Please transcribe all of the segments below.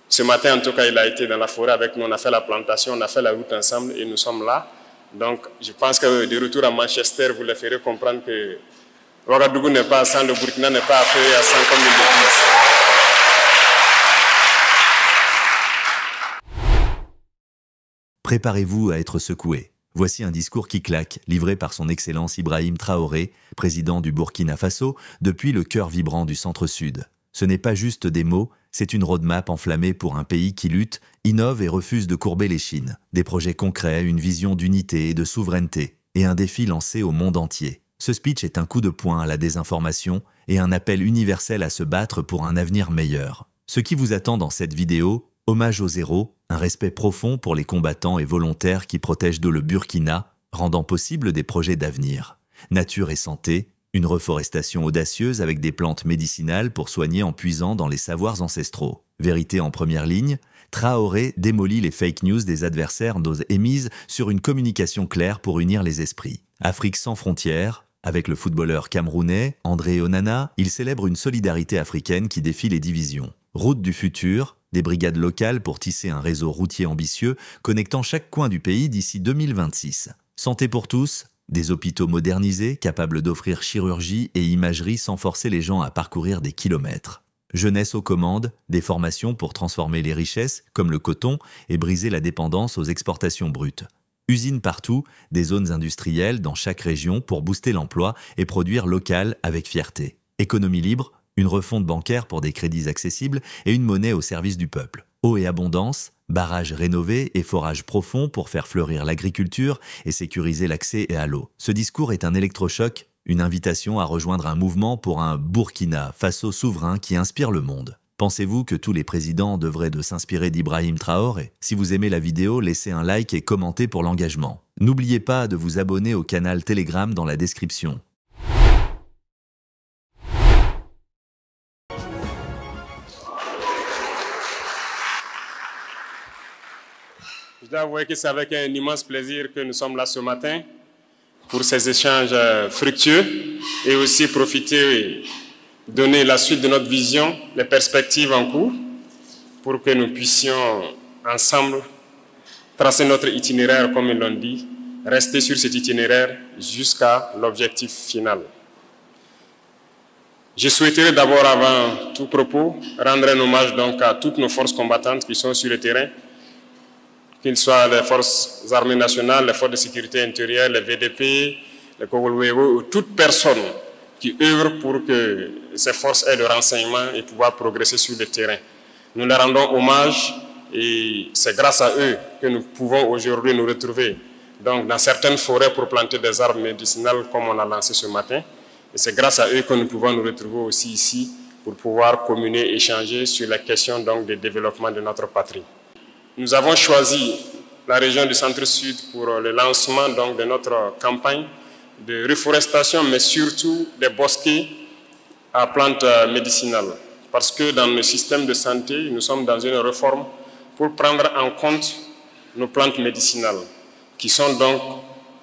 Ce matin, en tout cas, il a été dans la forêt avec nous, on a fait la plantation, on a fait la route ensemble et nous sommes là. Donc, je pense que de retour à Manchester, vous le ferez comprendre que Ouagadougou n'est pas à 100, le Burkina n'est pas à feu à 100 comme ils le disent. Préparez-vous à être secoué. Voici un discours qui claque, livré par son Excellence Ibrahim Traoré, président du Burkina Faso, depuis le cœur vibrant du centre-sud. Ce n'est pas juste des mots, c'est une roadmap enflammée pour un pays qui lutte, innove et refuse de courber les chines. Des projets concrets, une vision d'unité et de souveraineté, et un défi lancé au monde entier. Ce speech est un coup de poing à la désinformation et un appel universel à se battre pour un avenir meilleur. Ce qui vous attend dans cette vidéo, hommage aux héros, un respect profond pour les combattants et volontaires qui protègent le Burkina, rendant possible des projets d'avenir. Nature et santé, une reforestation audacieuse avec des plantes médicinales pour soigner en puisant dans les savoirs ancestraux. Vérité en première ligne, Traoré démolit les fake news des adversaires et mise sur une communication claire pour unir les esprits. Afrique sans frontières, avec le footballeur camerounais André Onana, il célèbre une solidarité africaine qui défie les divisions. Route du futur, des brigades locales pour tisser un réseau routier ambitieux connectant chaque coin du pays d'ici 2026. Santé pour tous, des hôpitaux modernisés capables d'offrir chirurgie et imagerie sans forcer les gens à parcourir des kilomètres. Jeunesse aux commandes, des formations pour transformer les richesses, comme le coton, et briser la dépendance aux exportations brutes. Usines partout, des zones industrielles dans chaque région pour booster l'emploi et produire local avec fierté. Économie libre, une refonte bancaire pour des crédits accessibles et une monnaie au service du peuple. Eau et abondance, barrages rénovés et forages profonds pour faire fleurir l'agriculture et sécuriser l'accès à l'eau. Ce discours est un électrochoc, une invitation à rejoindre un mouvement pour un Burkina Faso souverain qui inspire le monde. Pensez-vous que tous les présidents devraient s'inspirer d'Ibrahim Traoré? Si vous aimez la vidéo, laissez un like et commentez pour l'engagement. N'oubliez pas de vous abonner au canal Telegram dans la description. Je dois avouer que c'est avec un immense plaisir que nous sommes là ce matin pour ces échanges fructueux et aussi profiter donner la suite de notre vision, les perspectives en cours, pour que nous puissions ensemble tracer notre itinéraire, comme ils l'ont dit, rester sur cet itinéraire jusqu'à l'objectif final. Je souhaiterais d'abord, avant tout propos, rendre un hommage donc à toutes nos forces combattantes qui sont sur le terrain, qu'ils soient les forces armées nationales, les forces de sécurité intérieure, les VDP, les Kogolwewo, ou toute personne qui œuvre pour que ces forces aient le renseignement et pouvoir progresser sur le terrain. Nous leur rendons hommage et c'est grâce à eux que nous pouvons aujourd'hui nous retrouver donc, dans certaines forêts pour planter des arbres médicinales comme on a lancé ce matin. Et c'est grâce à eux que nous pouvons nous retrouver aussi ici pour pouvoir communier, échanger sur la question donc, du développement de notre patrie. Nous avons choisi la région du Centre-Sud pour le lancement donc, de notre campagne de reforestation, mais surtout des bosquets à plantes médicinales. Parce que dans le système de santé, nous sommes dans une réforme pour prendre en compte nos plantes médicinales, qui sont donc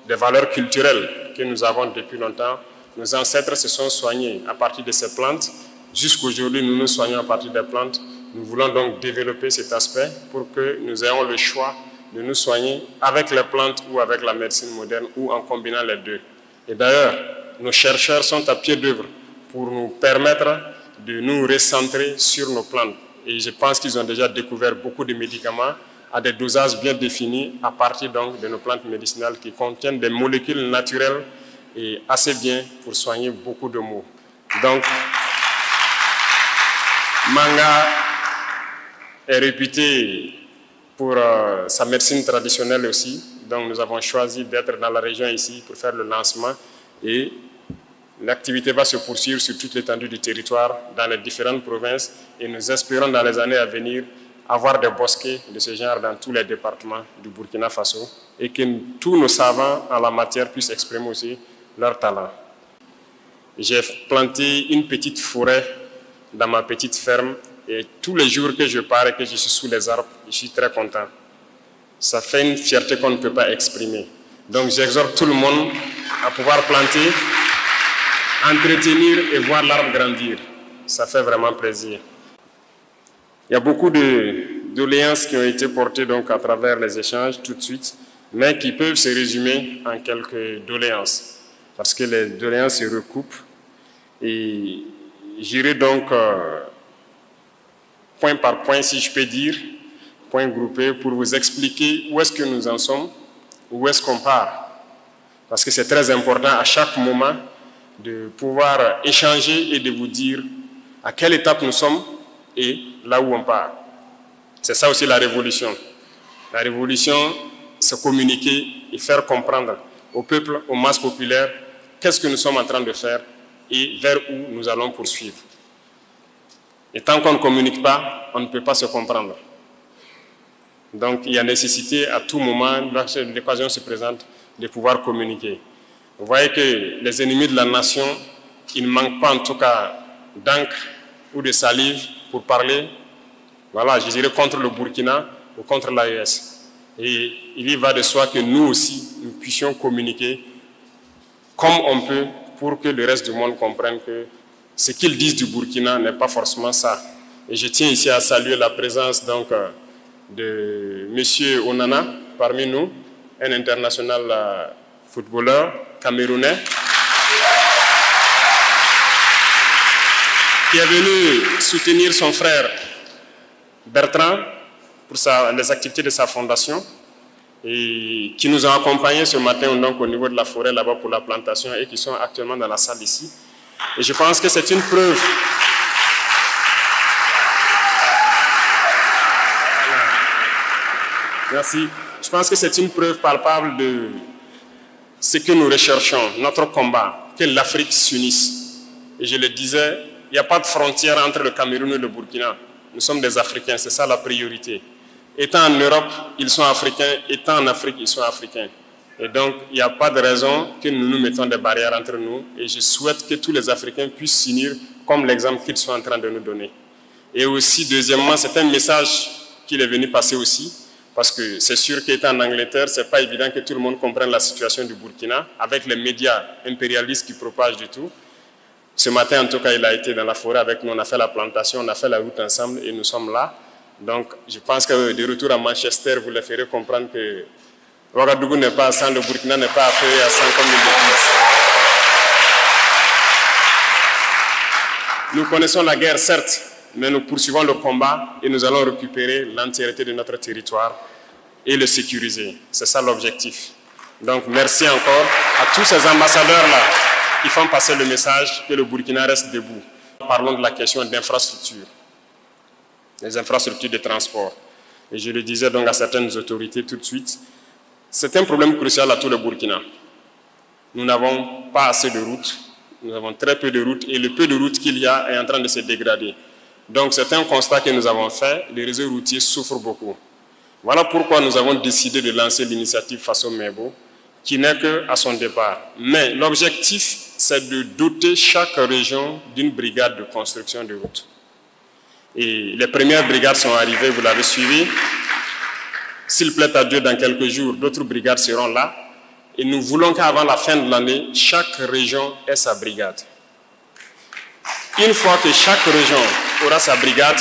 des valeurs culturelles que nous avons depuis longtemps. Nos ancêtres se sont soignés à partir de ces plantes. Jusqu'aujourd'hui, nous nous soignons à partir des plantes. Nous voulons donc développer cet aspect pour que nous ayons le choix de nous soigner avec les plantes ou avec la médecine moderne ou en combinant les deux. Et d'ailleurs, nos chercheurs sont à pied d'œuvre pour nous permettre de nous recentrer sur nos plantes. Et je pense qu'ils ont déjà découvert beaucoup de médicaments à des dosages bien définis à partir donc de nos plantes médicinales qui contiennent des molécules naturelles et assez bien pour soigner beaucoup de maux. Donc, Manga est réputé pour sa médecine traditionnelle aussi. Donc nous avons choisi d'être dans la région ici pour faire le lancement et l'activité va se poursuivre sur toute l'étendue du territoire dans les différentes provinces et nous espérons dans les années à venir avoir des bosquets de ce genre dans tous les départements du Burkina Faso et que tous nos savants en la matière puissent exprimer aussi leur talent. J'ai planté une petite forêt dans ma petite ferme et tous les jours que je pars et que je suis sous les arbres, je suis très content. Ça fait une fierté qu'on ne peut pas exprimer. Donc j'exhorte tout le monde à pouvoir planter, entretenir et voir l'arbre grandir. Ça fait vraiment plaisir. Il y a beaucoup de doléances qui ont été portées donc à travers les échanges tout de suite, mais qui peuvent se résumer en quelques doléances, parce que les doléances se recoupent. Et j'irai donc point par point, si je peux dire, point groupé, pour vous expliquer où est-ce que nous en sommes, où est-ce qu'on part. Parce que c'est très important à chaque moment de pouvoir échanger et de vous dire à quelle étape nous sommes et là où on part. C'est ça aussi la révolution. La révolution, c'est communiquer et faire comprendre au peuple, aux masses populaires, qu'est-ce que nous sommes en train de faire et vers où nous allons poursuivre. Et tant qu'on ne communique pas, on ne peut pas se comprendre. Donc il y a nécessité à tout moment, lorsque l'occasion se présente, de pouvoir communiquer. Vous voyez que les ennemis de la nation, ils ne manquent pas en tout cas d'encre ou de salive pour parler, voilà, je dirais contre le Burkina ou contre l'AES. Et il y va de soi que nous aussi, nous puissions communiquer comme on peut pour que le reste du monde comprenne que ce qu'ils disent du Burkina n'est pas forcément ça. Et je tiens ici à saluer la présence donc de M. Onana parmi nous, un international footballeur camerounais, qui est venu soutenir son frère Bertrand pour les activités de sa fondation et qui nous a accompagnés ce matin donc, au niveau de la forêt là-bas pour la plantation et qui sont actuellement dans la salle ici. Et je pense que c'est une preuve. Merci. Je pense que c'est une preuve palpable de ce que nous recherchons, notre combat, que l'Afrique s'unisse. Et je le disais, il n'y a pas de frontière entre le Cameroun et le Burkina. Nous sommes des Africains, c'est ça la priorité. Étant en Europe, ils sont africains. Étant en Afrique, ils sont africains. Et donc, il n'y a pas de raison que nous nous mettons des barrières entre nous. Et je souhaite que tous les Africains puissent s'unir comme l'exemple qu'ils sont en train de nous donner. Et aussi, deuxièmement, c'est un message qu'il est venu passer aussi. Parce que c'est sûr qu'étant en Angleterre, ce n'est pas évident que tout le monde comprenne la situation du Burkina, avec les médias impérialistes qui propagent du tout. Ce matin, en tout cas, il a été dans la forêt avec nous, on a fait la plantation, on a fait la route ensemble et nous sommes là. Donc, je pense que de retour à Manchester, vous les ferez comprendre que Ouagadougou n'est pas à 100, le Burkina n'est pas affairé à 100 comme ils le disent. Nous connaissons la guerre, certes, mais nous poursuivons le combat et nous allons récupérer l'entièreté de notre territoire et le sécuriser. C'est ça l'objectif. Donc, merci encore à tous ces ambassadeurs-là qui font passer le message que le Burkina reste debout. Parlons de la question d'infrastructure, les infrastructures de transport. Et je le disais donc à certaines autorités tout de suite, c'est un problème crucial à tout le Burkina. Nous n'avons pas assez de routes, nous avons très peu de routes et le peu de routes qu'il y a est en train de se dégrader. Donc c'est un constat que nous avons fait, les réseaux routiers souffrent beaucoup. Voilà pourquoi nous avons décidé de lancer l'initiative Faso Mebo, qui n'est qu'à son départ. Mais l'objectif, c'est de doter chaque région d'une brigade de construction de routes. Et les premières brigades sont arrivées, vous l'avez suivi. S'il plaît à Dieu, dans quelques jours, d'autres brigades seront là. Et nous voulons qu'avant la fin de l'année, chaque région ait sa brigade. Une fois que chaque région aura sa brigade,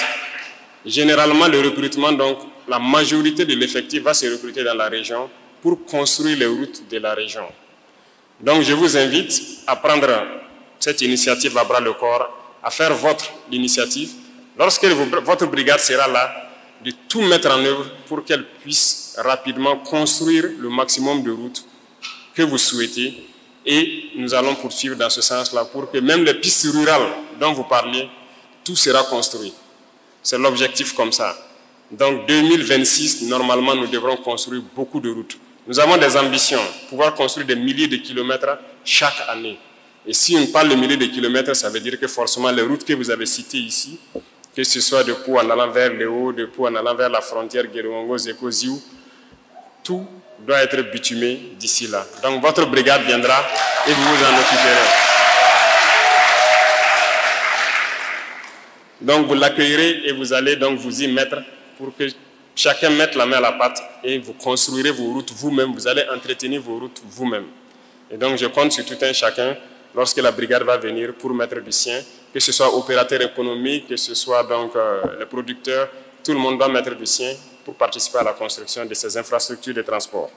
généralement le recrutement, donc la majorité de l'effectif va se recruter dans la région pour construire les routes de la région. Donc je vous invite à prendre cette initiative à bras le corps, à faire votre initiative. Lorsque votre brigade sera là, de tout mettre en œuvre pour qu'elle puisse rapidement construire le maximum de routes que vous souhaitez. Et nous allons poursuivre dans ce sens-là pour que même les pistes rurales dont vous parliez, tout sera construit. C'est l'objectif comme ça. Donc 2026, normalement, nous devrons construire beaucoup de routes. Nous avons des ambitions, pouvoir construire des milliers de kilomètres chaque année. Et si on parle de milliers de kilomètres, ça veut dire que forcément les routes que vous avez citées ici, que ce soit de Pau en allant vers le haut, de Pau en allant vers la frontière Guérouango, Zeko, Ziou, tout doit être bitumé d'ici là. Donc votre brigade viendra et vous vous en occuperez. Donc vous l'accueillerez et vous allez donc vous y mettre pour que chacun mette la main à la pâte et vous construirez vos routes vous-même, vous allez entretenir vos routes vous-même. Et donc je compte sur tout un chacun lorsque la brigade va venir pour mettre du sien, que ce soit opérateur économique, que ce soit donc les producteurs, tout le monde doit mettre du sien pour participer à la construction de ces infrastructures de transport.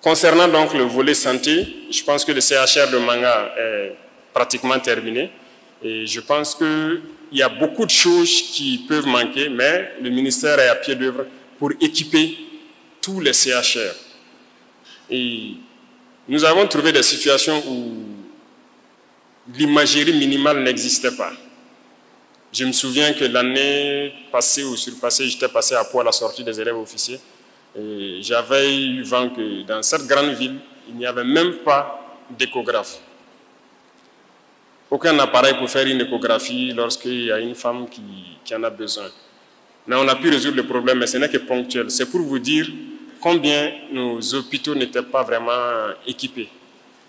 Concernant donc le volet santé, je pense que le CHR de Manga est pratiquement terminé et je pense qu'il y a beaucoup de choses qui peuvent manquer, mais le ministère est à pied d'œuvre pour équiper tous les CHR. Et nous avons trouvé des situations où l'imagerie minimale n'existait pas. Je me souviens que l'année passée ou surpassée, j'étais passé à Pau à la sortie des élèves officiers. Et j'avais eu vent que dans cette grande ville, il n'y avait même pas d'échographe. Aucun appareil pour faire une échographie lorsqu'il y a une femme qui en a besoin. Mais on a pu résoudre le problème, mais ce n'est que ponctuel. C'est pour vous dire combien nos hôpitaux n'étaient pas vraiment équipés.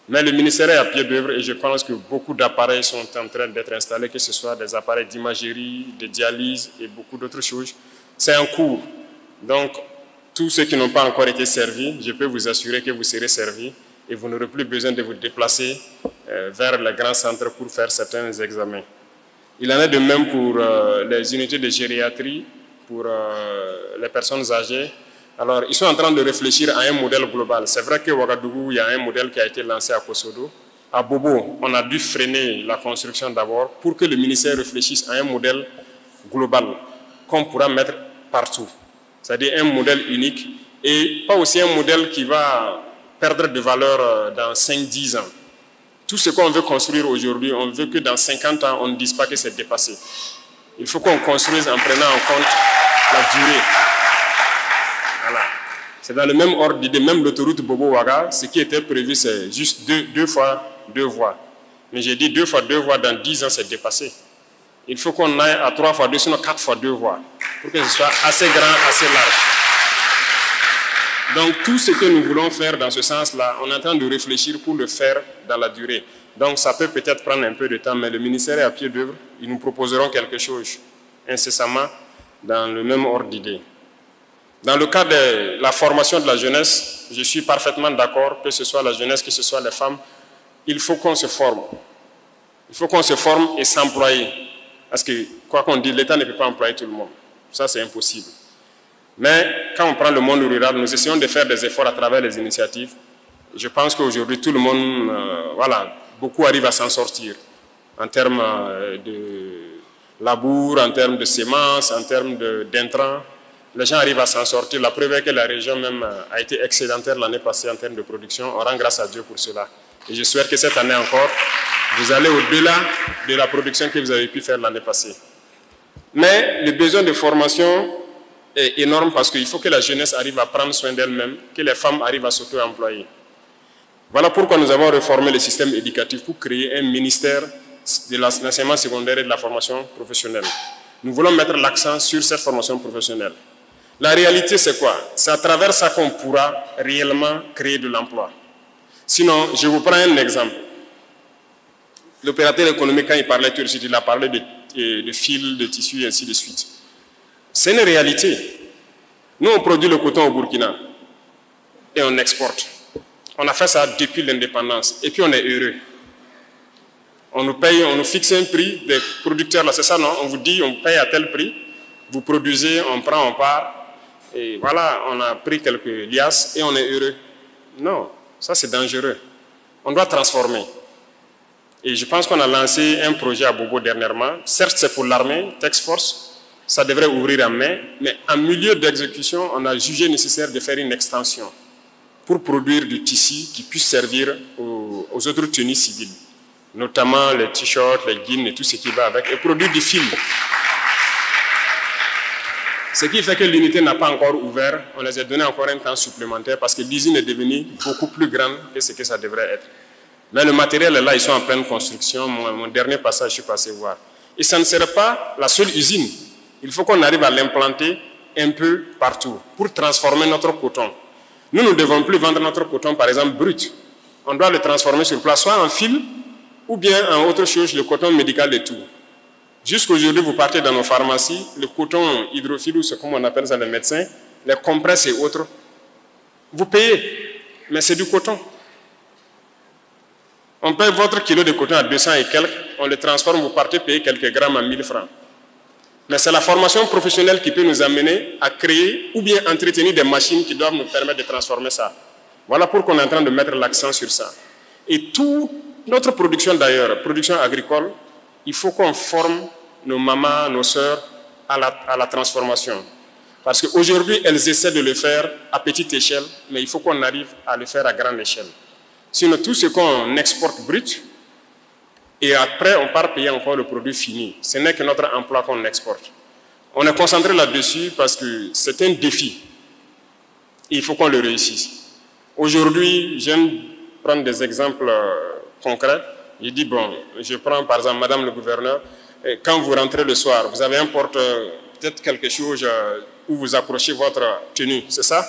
Mais le ministère est à pied d'œuvre et je pense que beaucoup d'appareils sont en train d'être installés, que ce soit des appareils d'imagerie, de dialyse et beaucoup d'autres choses. C'est en cours. Donc, tous ceux qui n'ont pas encore été servis, je peux vous assurer que vous serez servis et vous n'aurez plus besoin de vous déplacer vers les grands centres pour faire certains examens. Il en est de même pour les unités de gériatrie, pour les personnes âgées. Alors, ils sont en train de réfléchir à un modèle global. C'est vrai qu'à Ouagadougou, il y a un modèle qui a été lancé à Kosodo. À Bobo, on a dû freiner la construction d'abord pour que le ministère réfléchisse à un modèle global qu'on pourra mettre partout. C'est-à-dire un modèle unique et pas aussi un modèle qui va perdre de valeur dans 5-10 ans. Tout ce qu'on veut construire aujourd'hui, on veut que dans 50 ans, on ne dise pas que c'est dépassé. Il faut qu'on construise en prenant en compte la durée. Voilà. C'est dans le même ordre d'idée, même l'autoroute Bobo-Ouaga, ce qui était prévu, c'est juste deux fois 2 voies. Mais j'ai dit 2 fois 2 voies, dans 10 ans, c'est dépassé. Il faut qu'on aille à 3 fois 2, sinon 4 fois 2 voies, pour que ce soit assez grand, assez large. Donc tout ce que nous voulons faire dans ce sens-là, on est en train de réfléchir pour le faire dans la durée. Donc ça peut peut-être prendre un peu de temps, mais le ministère est à pied d'œuvre. Ils nous proposeront quelque chose incessamment dans le même ordre d'idée. Dans le cas de la formation de la jeunesse, je suis parfaitement d'accord, que ce soit la jeunesse, que ce soit les femmes, il faut qu'on se forme. Il faut qu'on se forme et s'employer. Parce que, quoi qu'on dise, l'État ne peut pas employer tout le monde. Ça, c'est impossible. Mais quand on prend le monde rural, nous essayons de faire des efforts à travers les initiatives. Je pense qu'aujourd'hui, tout le monde, voilà, beaucoup arrivent à s'en sortir en termes de labour, en termes de semences, en termes d'intrants. Les gens arrivent à s'en sortir. La preuve est que la région même a été excédentaire l'année passée en termes de production. On rend grâce à Dieu pour cela. Et je souhaite que cette année encore, vous allez au-delà de la production que vous avez pu faire l'année passée. Mais le besoin de formation est énorme parce qu'il faut que la jeunesse arrive à prendre soin d'elle-même, que les femmes arrivent à s'auto-employer. Voilà pourquoi nous avons réformé le système éducatif pour créer un ministère de l'enseignement secondaire et de la formation professionnelle. Nous voulons mettre l'accent sur cette formation professionnelle. La réalité, c'est quoi? C'est à travers ça qu'on pourra réellement créer de l'emploi. Sinon, je vous prends un exemple. L'opérateur économique, quand il parlait tout de suite, il a parlé de fils, de tissus et ainsi de suite. C'est une réalité. Nous, on produit le coton au Burkina et on exporte. On a fait ça depuis l'indépendance et puis on est heureux. On nous paye, on nous fixe un prix des producteurs, là, c'est ça, non? On vous dit, on paye à tel prix, vous produisez, on prend, on part, et voilà, on a pris quelques liasses et on est heureux. Non, ça c'est dangereux. On doit transformer. Et je pense qu'on a lancé un projet à Bobo dernièrement. Certes, c'est pour l'armée, Task Force, ça devrait ouvrir en mai, mais en milieu d'exécution, on a jugé nécessaire de faire une extension pour produire du tissu qui puisse servir aux autres tenues civiles, notamment les t-shirts, les jeans et tout ce qui va avec, et produire du fil. Ce qui fait que l'unité n'a pas encore ouvert, on les a donné encore un temps supplémentaire parce que l'usine est devenue beaucoup plus grande que ce que ça devrait être. Mais le matériel est là, ils sont en pleine construction. Mon dernier passage, je suis passé voir. Et ça ne serait pas la seule usine. Il faut qu'on arrive à l'implanter un peu partout pour transformer notre coton. Nous ne devons plus vendre notre coton, par exemple, brut. On doit le transformer sur place, soit en fil ou bien en autre chose, le coton médical et tout. Jusqu'aujourd'hui, vous partez dans nos pharmacies, le coton hydrophile, ou c'est comme on appelle ça les médecins, les compresses et autres. Vous payez, mais c'est du coton. On paye votre kilo de coton à 200 et quelques, on le transforme, vous partez payer quelques grammes à 1000 francs. Mais c'est la formation professionnelle qui peut nous amener à créer ou bien entretenir des machines qui doivent nous permettre de transformer ça. Voilà pourquoi on est en train de mettre l'accent sur ça. Et toute notre production d'ailleurs, production agricole, il faut qu'on forme nos mamans, nos sœurs à la transformation. Parce qu'aujourd'hui, elles essaient de le faire à petite échelle, mais il faut qu'on arrive à le faire à grande échelle. Sinon, tout ce qu'on exporte brut, et après, on part payer encore le produit fini. Ce n'est que notre emploi qu'on exporte. On est concentré là-dessus parce que c'est un défi. Et il faut qu'on le réussisse. Aujourd'hui, j'aime prendre des exemples concrets. Je dis, bon, je prends par exemple Madame le gouverneur, quand vous rentrez le soir, vous avez un porte, peut-être quelque chose où vous accrochez votre tenue, c'est ça?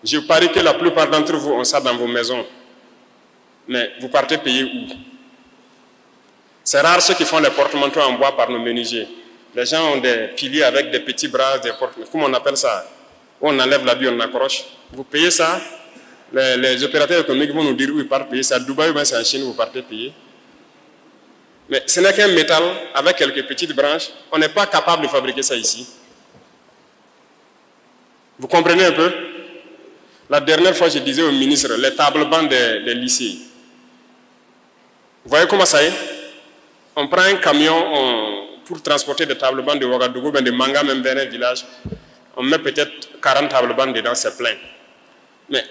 Je parie que la plupart d'entre vous ont ça dans vos maisons. Mais vous partez payer où? C'est rare ceux qui font les porte-manteaux en bois par nos menuisiers. Les gens ont des piliers avec des petits bras, des porte-manteaux. Comment on appelle ça? Où on enlève l'habit, on accroche. Vous payez ça? Les opérateurs économiques vont nous dire où ils partent payer. C'est à Dubaï ou bien c'est en Chine où vous partez payer. Mais ce n'est qu'un métal avec quelques petites branches. On n'est pas capable de fabriquer ça ici. Vous comprenez un peu? La dernière fois, je disais au ministre, les tables-bancs des lycées. Vous voyez comment ça est? On prend un camion pour transporter des tables-bancs de Ouagadougou, de Manga, même vers un village. On met peut-être 40 tables-bancs dedans, c'est plein. Mais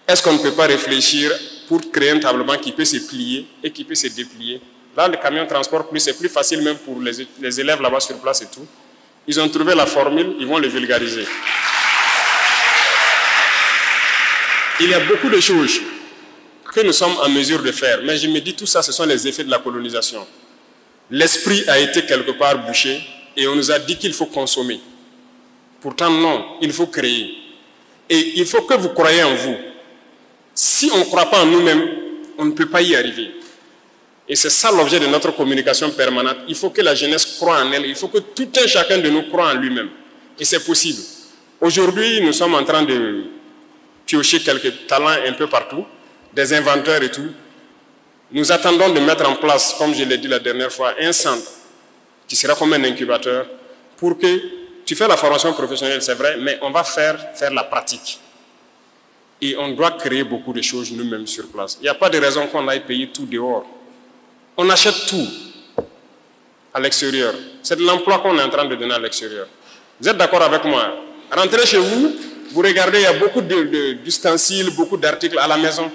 est-ce qu'on ne peut pas réfléchir pour créer un table-banc qui peut se plier et qui peut se déplier? Là, le camion transporte plus, c'est plus facile même pour les élèves là-bas sur place et tout. Ils ont trouvé la formule, ils vont le vulgariser. Il y a beaucoup de choses que nous sommes en mesure de faire, mais je me dis tout ça, ce sont les effets de la colonisation. L'esprit a été quelque part bouché et on nous a dit qu'il faut consommer. Pourtant, non, il faut créer. Et il faut que vous croyez en vous. Si on ne croit pas en nous-mêmes, on ne peut pas y arriver. Et c'est ça l'objet de notre communication permanente. Il faut que la jeunesse croie en elle. Il faut que tout un chacun de nous croie en lui-même. Et c'est possible. Aujourd'hui, nous sommes en train de piocher quelques talents un peu partout, des inventeurs et tout. Nous attendons de mettre en place, comme je l'ai dit la dernière fois, un centre qui sera comme un incubateur pour que tu fais la formation professionnelle, c'est vrai, mais on va faire la pratique. Et on doit créer beaucoup de choses nous-mêmes sur place. Il n'y a pas de raison qu'on aille payer tout dehors. On achète tout à l'extérieur. C'est de l'emploi qu'on est en train de donner à l'extérieur. Vous êtes d'accord avec moi? Rentrez chez vous, vous regardez, il y a beaucoup d'ustensiles, beaucoup d'articles à la maison.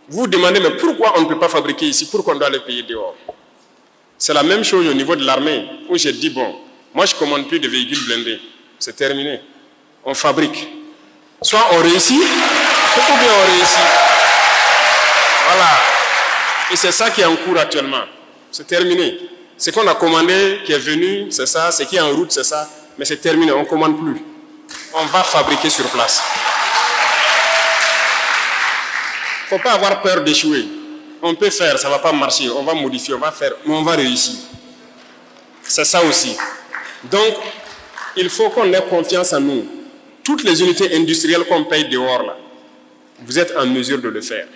Vous vous demandez, mais pourquoi on ne peut pas fabriquer ici? Pourquoi on doit les payer dehors? C'est la même chose au niveau de l'armée, où j'ai dit, bon, moi je ne commande plus de véhicules blindés. C'est terminé. On fabrique. Soit on réussit, ou bien on réussit. Voilà. Et c'est ça qui est en cours actuellement. C'est terminé. Ce qu'on a commandé, qui est venu, c'est ça. Ce qui est en route, c'est ça. Mais c'est terminé, on ne commande plus. On va fabriquer sur place. Il ne faut pas avoir peur d'échouer. On peut faire, ça ne va pas marcher, on va modifier, on va faire, mais on va réussir. C'est ça aussi. Donc, il faut qu'on ait confiance en nous. Toutes les unités industrielles qu'on paye dehors, là, vous êtes en mesure de le faire.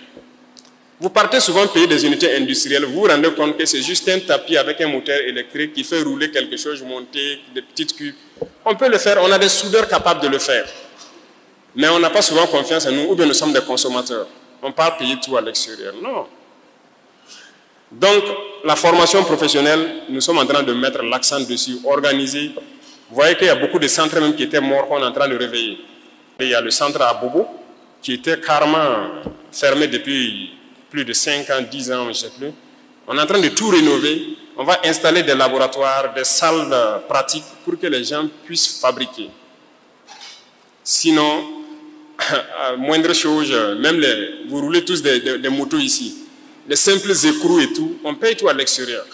Vous partez souvent payer des unités industrielles, vous vous rendez compte que c'est juste un tapis avec un moteur électrique qui fait rouler quelque chose, monter des petites cubes. On peut le faire, on a des soudeurs capables de le faire. Mais on n'a pas souvent confiance en nous, ou bien nous sommes des consommateurs. On part payer tout à l'extérieur. Non. Donc, la formation professionnelle, nous sommes en train de mettre l'accent dessus, organiser. Vous voyez qu'il y a beaucoup de centres même qui étaient morts qu'on est en train de réveiller. Et il y a le centre à Bobo, qui était carrément fermé depuis plus de 5 ans, 10 ans, je ne sais plus. On est en train de tout rénover. On va installer des laboratoires, des salles pratiques pour que les gens puissent fabriquer. Sinon, moindre chose, même vous roulez tous des motos ici. Les simples écrous et tout, on paye tout à l'extérieur.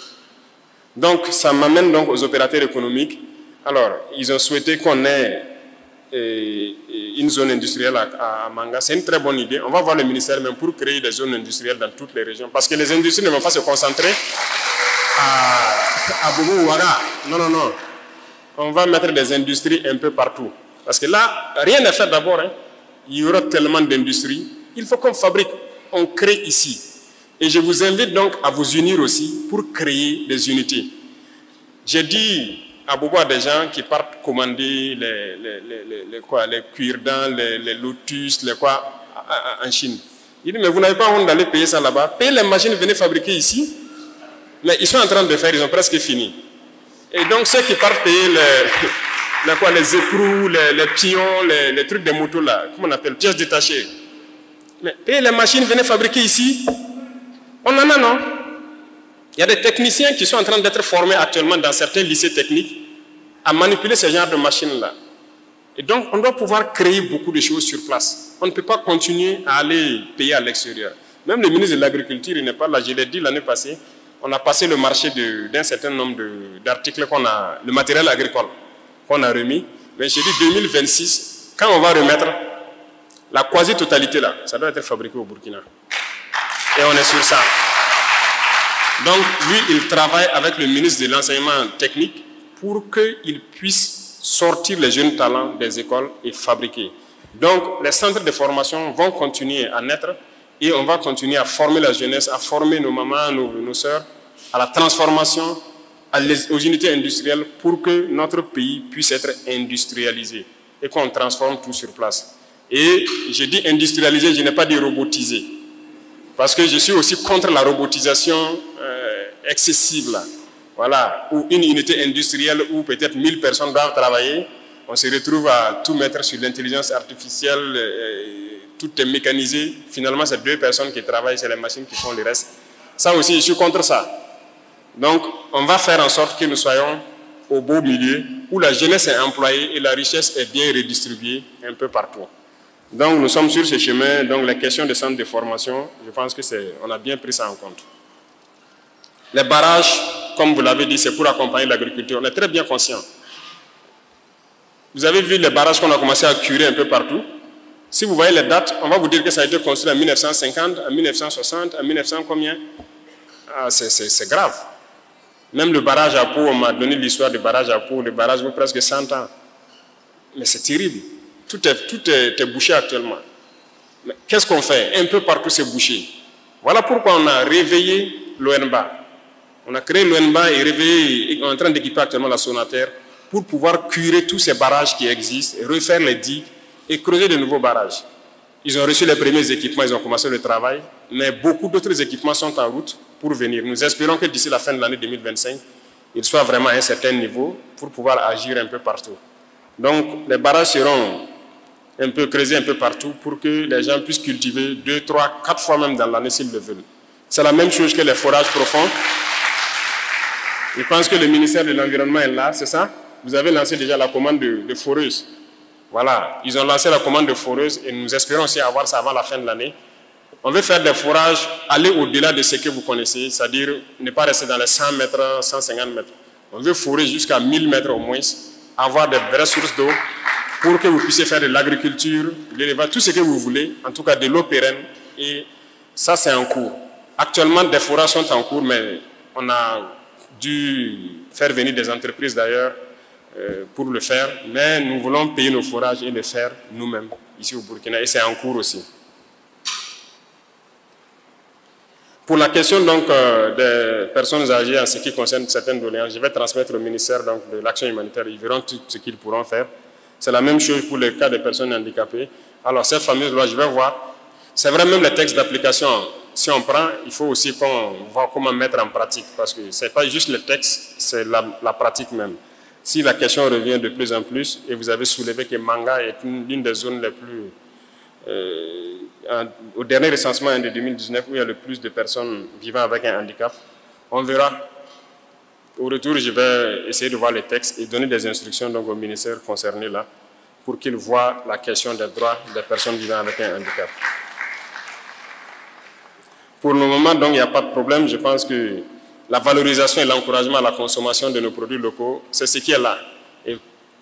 Donc, ça m'amène donc aux opérateurs économiques. Alors, ils ont souhaité qu'on ait une zone industrielle à Manga. C'est une très bonne idée. On va voir le ministère même pour créer des zones industrielles dans toutes les régions. Parce que les industries ne vont pas se concentrer à Bobo ou Ouaga. Non, non, non. On va mettre des industries un peu partout. Parce que là, rien n'est fait d'abord. Hein. Il y aura tellement d'industries. Il faut qu'on fabrique, on crée ici. Et je vous invite donc à vous unir aussi pour créer des unités. J'ai dit à des gens qui partent commander les cuirs-dents, les lotus, les quoi, en Chine. Il dit, mais vous n'avez pas honte d'aller payer ça là-bas. Payez les machines, venez fabriquer ici. Mais ils sont en train de faire, ils ont presque fini. Et donc ceux qui partent payer les écrous, les pions, les trucs des motos là, comment on appelle, pièces détachées. Mais payez les machines, venez fabriquer ici. On en a, non? Il y a des techniciens qui sont en train d'être formés actuellement dans certains lycées techniques à manipuler ce genre de machines-là. Et donc, on doit pouvoir créer beaucoup de choses sur place. On ne peut pas continuer à aller payer à l'extérieur. Même le ministre de l'Agriculture, il n'est pas là. Je l'ai dit l'année passée, on a passé le marché d'un certain nombre d'articles le matériel agricole qu'on a remis. Mais j'ai dit 2026, quand on va remettre la quasi-totalité là, ça doit être fabriqué au Burkina. Et on est sur ça. Donc, lui, il travaille avec le ministre de l'Enseignement technique pour qu'il puisse sortir les jeunes talents des écoles et fabriquer. Donc, les centres de formation vont continuer à naître et on va continuer à former la jeunesse, à former nos mamans, nos sœurs, à la transformation, aux unités industrielles pour que notre pays puisse être industrialisé et qu'on transforme tout sur place. Et je dis industrialisé, je n'ai pas dit robotisé. Parce que je suis aussi contre la robotisation excessive là. Voilà, où une unité industrielle où peut-être 1000 personnes doivent travailler, on se retrouve à tout mettre sur l'intelligence artificielle, tout est mécanisé. Finalement, c'est 2 personnes qui travaillent, c'est les machines qui font le reste. Ça aussi, je suis contre ça. Donc, on va faire en sorte que nous soyons au beau milieu, où la jeunesse est employée et la richesse est bien redistribuée un peu partout. Donc, nous sommes sur ce chemin. Donc, les questions de centres de formation, je pense qu'on a bien pris ça en compte. Les barrages, comme vous l'avez dit, c'est pour accompagner l'agriculture. On est très bien conscients. Vous avez vu les barrages qu'on a commencé à curer un peu partout. Si vous voyez les dates, on va vous dire que ça a été construit en 1950, en 1960, en 1900 combien? Ah, c'est grave. Même le barrage à Pau, on m'a donné l'histoire du barrage à Pau, le barrage vaut presque 100 ans. Mais c'est terrible. Tout est bouché actuellement. Mais qu'est-ce qu'on fait? Un peu partout c'est bouché. Voilà pourquoi on a réveillé l'ONBA. On a créé l'ONBA et réveillé, on est en train d'équiper actuellement la Sonaterre pour pouvoir curer tous ces barrages qui existent, refaire les digues et creuser de nouveaux barrages. Ils ont reçu les premiers équipements, ils ont commencé le travail, mais beaucoup d'autres équipements sont en route pour venir. Nous espérons que d'ici la fin de l'année 2025, ils soient vraiment à un certain niveau pour pouvoir agir un peu partout. Donc, les barrages seront un peu creusés un peu partout pour que les gens puissent cultiver 2, 3, 4 fois même dans l'année s'ils le veulent. C'est la même chose que les forages profonds. Je pense que le ministère de l'Environnement est là, c'est ça? Vous avez lancé déjà la commande de foreuses. Voilà, ils ont lancé la commande de foreuses et nous espérons aussi avoir ça avant la fin de l'année. On veut faire des forages, aller au-delà de ce que vous connaissez, c'est-à-dire ne pas rester dans les 100 mètres, 150 mètres. On veut forer jusqu'à 1000 mètres au moins, avoir de vraies sources d'eau pour que vous puissiez faire de l'agriculture, de l'élevage, tout ce que vous voulez, en tout cas de l'eau pérenne. Et ça, c'est en cours. Actuellement, des forages sont en cours, mais on a dû faire venir des entreprises d'ailleurs pour le faire. Mais nous voulons payer nos forages et le faire nous-mêmes, ici au Burkina, et c'est en cours aussi. Pour la question donc, des personnes âgées en ce qui concerne certaines doléances, je vais transmettre au ministère donc, de l'Action humanitaire, ils verront tout ce qu'ils pourront faire. C'est la même chose pour le cas des personnes handicapées. Alors cette fameuse loi, je vais voir. C'est vrai, même les textes d'application, si on prend, il faut aussi qu'on voit comment mettre en pratique, parce que ce n'est pas juste le texte, c'est la pratique même. Si la question revient de plus en plus, et vous avez soulevé que Manga est l'une des zones les plus... au dernier recensement de 2019, où il y a le plus de personnes vivant avec un handicap, on verra. Au retour, je vais essayer de voir les textes et donner des instructions donc, au ministère concerné là, pour qu'il voit la question des droits des personnes vivant avec un handicap. Pour le moment, donc, il n'y a pas de problème. Je pense que la valorisation et l'encouragement à la consommation de nos produits locaux, c'est ce qui est là. Et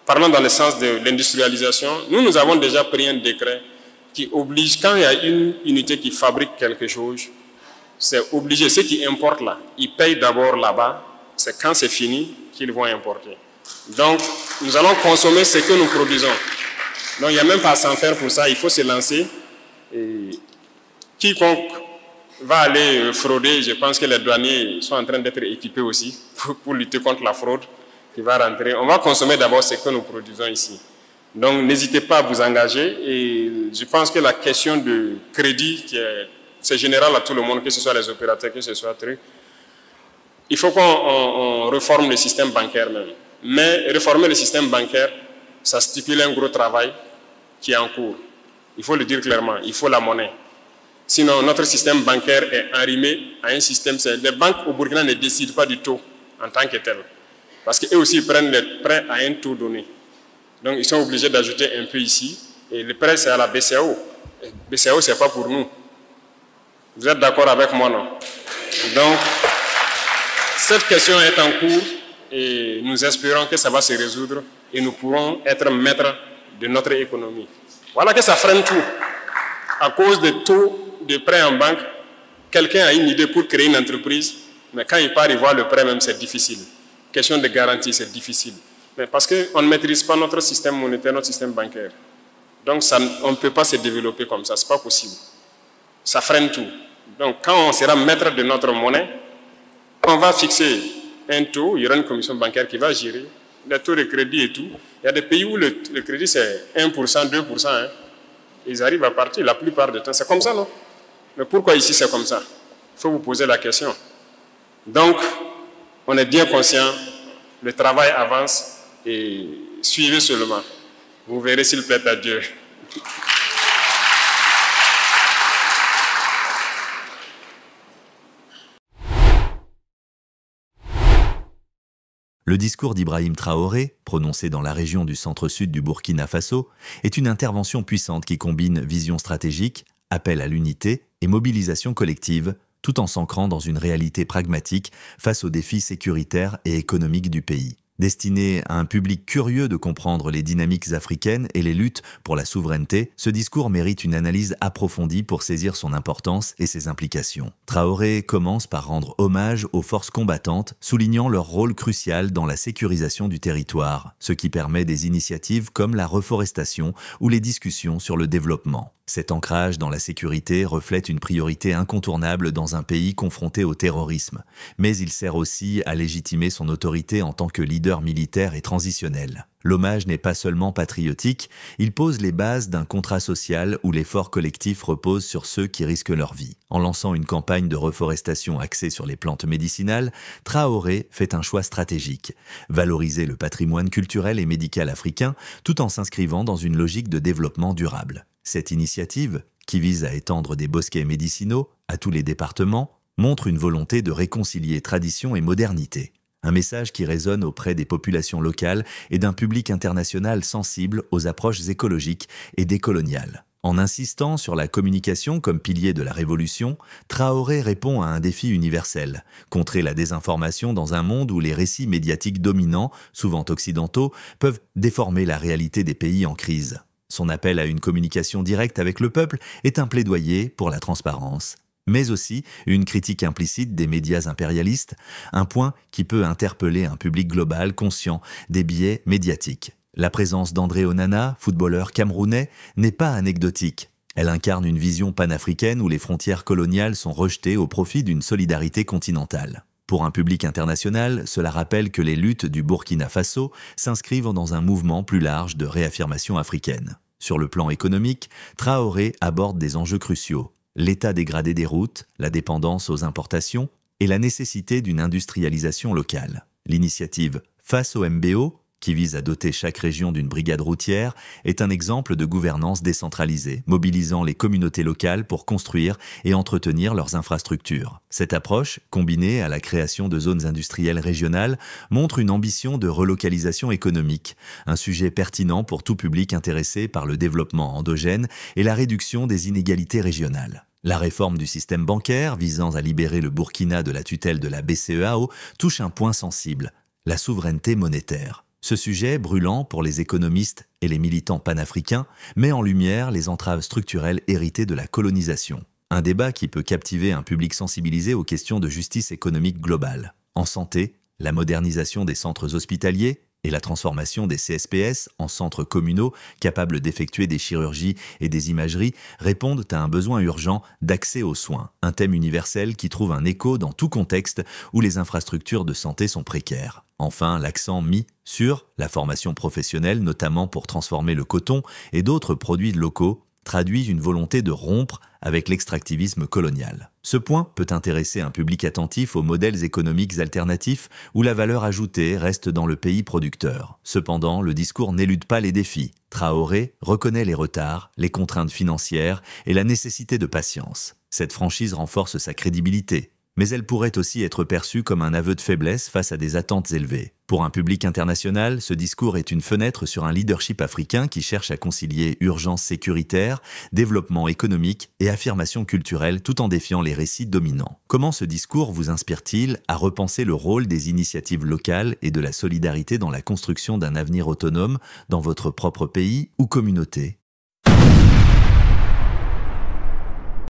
parlant dans le sens de l'industrialisation, nous avons déjà pris un décret qui oblige, quand il y a une unité qui fabrique quelque chose, c'est obligé, ceux qui importent là, ils payent d'abord là-bas, c'est quand c'est fini qu'ils vont importer. Donc, nous allons consommer ce que nous produisons. Donc, il n'y a même pas à s'en faire pour ça, il faut se lancer. Et quiconque va aller frauder, je pense que les douaniers sont en train d'être équipés aussi pour lutter contre la fraude. qui va rentrer. On va consommer d'abord ce que nous produisons ici. Donc, n'hésitez pas à vous engager. Et je pense que la question de crédit, c'est général à tout le monde, que ce soit les opérateurs, que ce soit truc. Il faut qu'on réforme le système bancaire même. Mais réformer le système bancaire, ça stipule un gros travail qui est en cours. Il faut le dire clairement, il faut la monnaie. Sinon, notre système bancaire est arrimé à un système... Les banques au Burkina ne décident pas du taux en tant que tel. Parce qu'eux aussi prennent les prêts à un taux donné. Donc, ils sont obligés d'ajouter un peu ici. Et le prêt, c'est à la BCAO. BCAO, ce n'est pas pour nous. Vous êtes d'accord avec moi, non? Donc, cette question est en cours et nous espérons que ça va se résoudre et nous pourrons être maîtres de notre économie. Voilà que ça freine tout. À cause des taux de prêt en banque, quelqu'un a une idée pour créer une entreprise, mais quand il part y voir le prêt même, c'est difficile. Question de garantie, c'est difficile. Mais parce qu'on ne maîtrise pas notre système monétaire, notre système bancaire. Donc ça, on ne peut pas se développer comme ça, ce n'est pas possible. Ça freine tout. Donc quand on sera maître de notre monnaie, on va fixer un taux, il y aura une commission bancaire qui va gérer les taux de crédit et tout. Il y a des pays où le crédit c'est 1%, 2%. Hein. Ils arrivent à partir la plupart du temps. C'est comme ça, non? Mais pourquoi ici c'est comme ça? Il faut vous poser la question. Donc, on est bien conscient, le travail avance et suivez seulement. Vous verrez s'il plaît à Dieu. Le discours d'Ibrahim Traoré, prononcé dans la région du centre-sud du Burkina Faso, est une intervention puissante qui combine vision stratégique, appel à l'unité et mobilisation collective, tout en s'ancrant dans une réalité pragmatique face aux défis sécuritaires et économiques du pays. Destiné à un public curieux de comprendre les dynamiques africaines et les luttes pour la souveraineté, ce discours mérite une analyse approfondie pour saisir son importance et ses implications. Traoré commence par rendre hommage aux forces combattantes, soulignant leur rôle crucial dans la sécurisation du territoire, ce qui permet des initiatives comme la reforestation ou les discussions sur le développement. Cet ancrage dans la sécurité reflète une priorité incontournable dans un pays confronté au terrorisme, mais il sert aussi à légitimer son autorité en tant que leader militaire et transitionnel. L'hommage n'est pas seulement patriotique, il pose les bases d'un contrat social où l'effort collectif repose sur ceux qui risquent leur vie. En lançant une campagne de reforestation axée sur les plantes médicinales, Traoré fait un choix stratégique, valoriser le patrimoine culturel et médical africain tout en s'inscrivant dans une logique de développement durable. Cette initiative, qui vise à étendre des bosquets médicinaux à tous les départements, montre une volonté de réconcilier tradition et modernité. Un message qui résonne auprès des populations locales et d'un public international sensible aux approches écologiques et décoloniales. En insistant sur la communication comme pilier de la révolution, Traoré répond à un défi universel, contrer la désinformation dans un monde où les récits médiatiques dominants, souvent occidentaux, peuvent déformer la réalité des pays en crise. Son appel à une communication directe avec le peuple est un plaidoyer pour la transparence, mais aussi une critique implicite des médias impérialistes, un point qui peut interpeller un public global conscient des biais médiatiques. La présence d'André Onana, footballeur camerounais, n'est pas anecdotique. Elle incarne une vision panafricaine où les frontières coloniales sont rejetées au profit d'une solidarité continentale. Pour un public international, cela rappelle que les luttes du Burkina Faso s'inscrivent dans un mouvement plus large de réaffirmation africaine. Sur le plan économique, Traoré aborde des enjeux cruciaux. L'état dégradé des routes, la dépendance aux importations et la nécessité d'une industrialisation locale. L'initiative Face au MBO, qui vise à doter chaque région d'une brigade routière, est un exemple de gouvernance décentralisée, mobilisant les communautés locales pour construire et entretenir leurs infrastructures. Cette approche, combinée à la création de zones industrielles régionales, montre une ambition de relocalisation économique, un sujet pertinent pour tout public intéressé par le développement endogène et la réduction des inégalités régionales. La réforme du système bancaire, visant à libérer le Burkina de la tutelle de la BCEAO, touche un point sensible, la souveraineté monétaire. Ce sujet, brûlant pour les économistes et les militants panafricains, met en lumière les entraves structurelles héritées de la colonisation. Un débat qui peut captiver un public sensibilisé aux questions de justice économique globale. En santé, la modernisation des centres hospitaliers et la transformation des CSPS en centres communaux capables d'effectuer des chirurgies et des imageries répondent à un besoin urgent d'accès aux soins, un thème universel qui trouve un écho dans tout contexte où les infrastructures de santé sont précaires. Enfin, l'accent mis sur la formation professionnelle, notamment pour transformer le coton et d'autres produits locaux, traduit une volonté de rompre avec l'extractivisme colonial. Ce point peut intéresser un public attentif aux modèles économiques alternatifs où la valeur ajoutée reste dans le pays producteur. Cependant, le discours n'élude pas les défis. Traoré reconnaît les retards, les contraintes financières et la nécessité de patience. Cette franchise renforce sa crédibilité, mais elle pourrait aussi être perçue comme un aveu de faiblesse face à des attentes élevées. Pour un public international, ce discours est une fenêtre sur un leadership africain qui cherche à concilier urgence sécuritaire, développement économique et affirmation culturelle tout en défiant les récits dominants. Comment ce discours vous inspire-t-il à repenser le rôle des initiatives locales et de la solidarité dans la construction d'un avenir autonome dans votre propre pays ou communauté ?